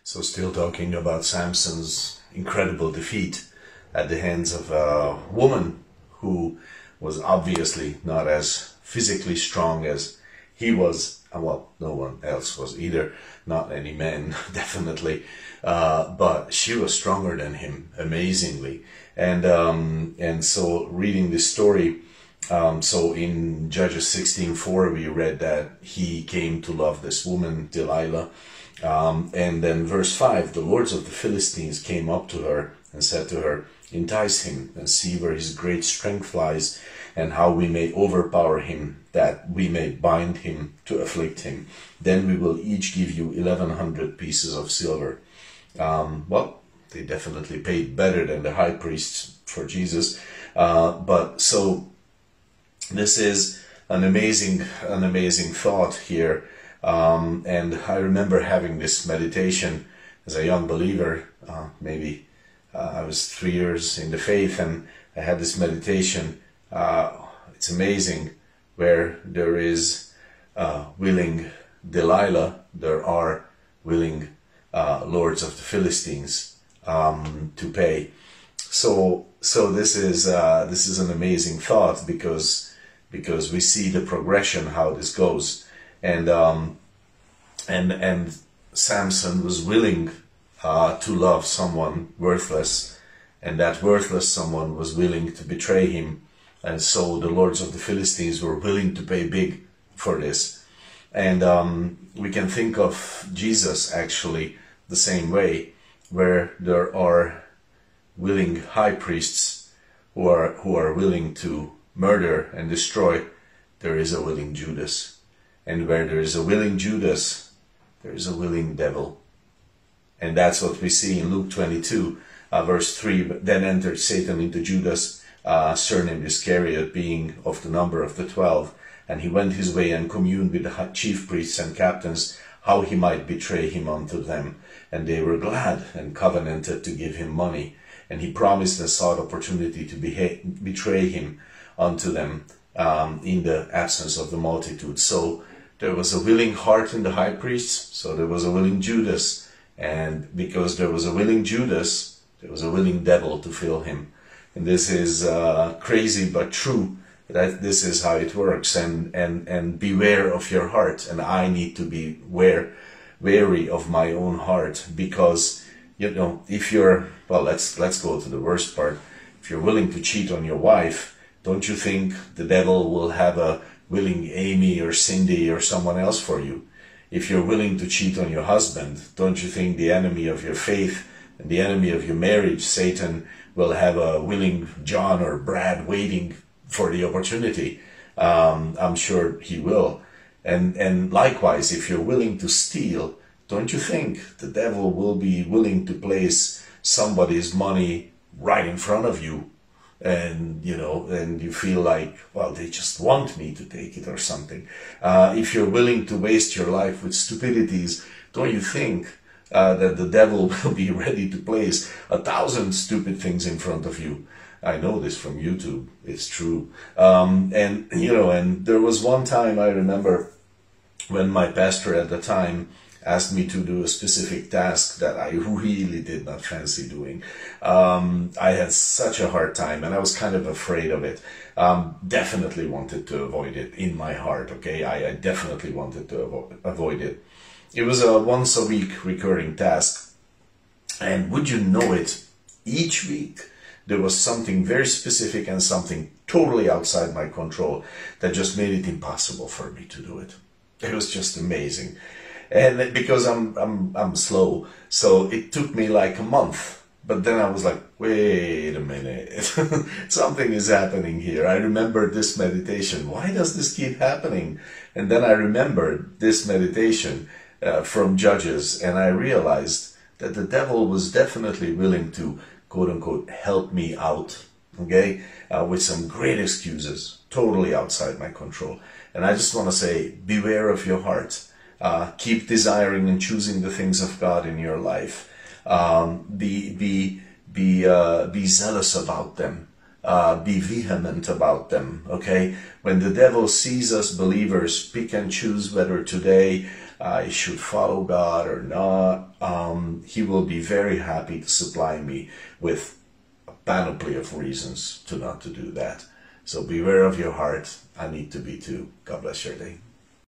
So still talking about Samson's incredible defeat at the hands of a woman who was obviously not as physically strong as he was. Well, no one else was either, not any men, definitely. But she was stronger than him, amazingly. And so reading this story, so in Judges 16:4 we read that he came to love this woman, Delilah. And then verse 5, the lords of the Philistines came up to her and said to her, entice him and see where his great strength lies, and how we may overpower him, that we may bind him to afflict him. Then we will each give you 1,100 pieces of silver. Well, they definitely paid better than the high priests for Jesus. But so this is an amazing thought here. And I remember having this meditation as a young believer. Maybe I was 3 years in the faith, and I had this meditation. It's amazing, where there is willing Delilah, there are willing lords of the Philistines to pay. So this is an amazing thought, because we see the progression, how this goes, and Samson was willing to love someone worthless, and that worthless someone was willing to betray him. And so the lords of the Philistines were willing to pay big for this. And we can think of Jesus actually the same way, where there are willing high priests who are willing to murder and destroy. There is a willing Judas. And where there is a willing Judas, there is a willing devil. And that's what we see in Luke 22, verse 3. Then entered Satan into Judas, surnamed Iscariot, being of the number of the 12. And he went his way and communed with the chief priests and captains, how he might betray him unto them. And they were glad and covenanted to give him money. And he promised and sought opportunity to betray him unto them in the absence of the multitude. So there was a willing heart in the high priests, so there was a willing Judas. And because there was a willing Judas, there was a willing devil to fill him. And this is crazy but true, that this is how it works. And beware of your heart. And I need to be wary of my own heart, because, you know, if you're, well, let's go to the worst part. If you're willing to cheat on your wife, don't you think the devil will have a willing Amy or Cindy or someone else for you? If you're willing to cheat on your husband, don't you think the enemy of your faith and the enemy of your marriage, Satan, will have a willing John or Brad waiting for the opportunity? I'm sure he will. And likewise, if you're willing to steal, don't you think the devil will be willing to place somebody's money right in front of you? And, you know, and you feel like, well, they just want me to take it or something. If you're willing to waste your life with stupidities, don't you think that the devil will be ready to place 1,000 stupid things in front of you? I know this from YouTube. It's true. And, you know, and there was one time I remember when my pastor at the time asked me to do a specific task that I really did not fancy doing. I had such a hard time, and I was kind of afraid of it. Definitely wanted to avoid it in my heart, okay? I definitely wanted to avoid it. It was a once a week recurring task. And would you know it, each week there was something very specific and something totally outside my control that just made it impossible for me to do it. It was just amazing. And because I'm slow, so it took me like a month. But then I was like, wait a minute, something is happening here. I remembered this meditation. Why does this keep happening? And then I remembered this meditation from Judges, and I realized that the devil was definitely willing to, quote unquote, help me out, okay, with some great excuses, totally outside my control. And I just want to say, beware of your heart. Keep desiring and choosing the things of God in your life. Be zealous about them. be vehement about them, okay? When the devil sees us believers pick and choose whether today I should follow God or not, he will be very happy to supply me with a panoply of reasons to not to do that. So beware of your heart. I need to be too. God bless your day.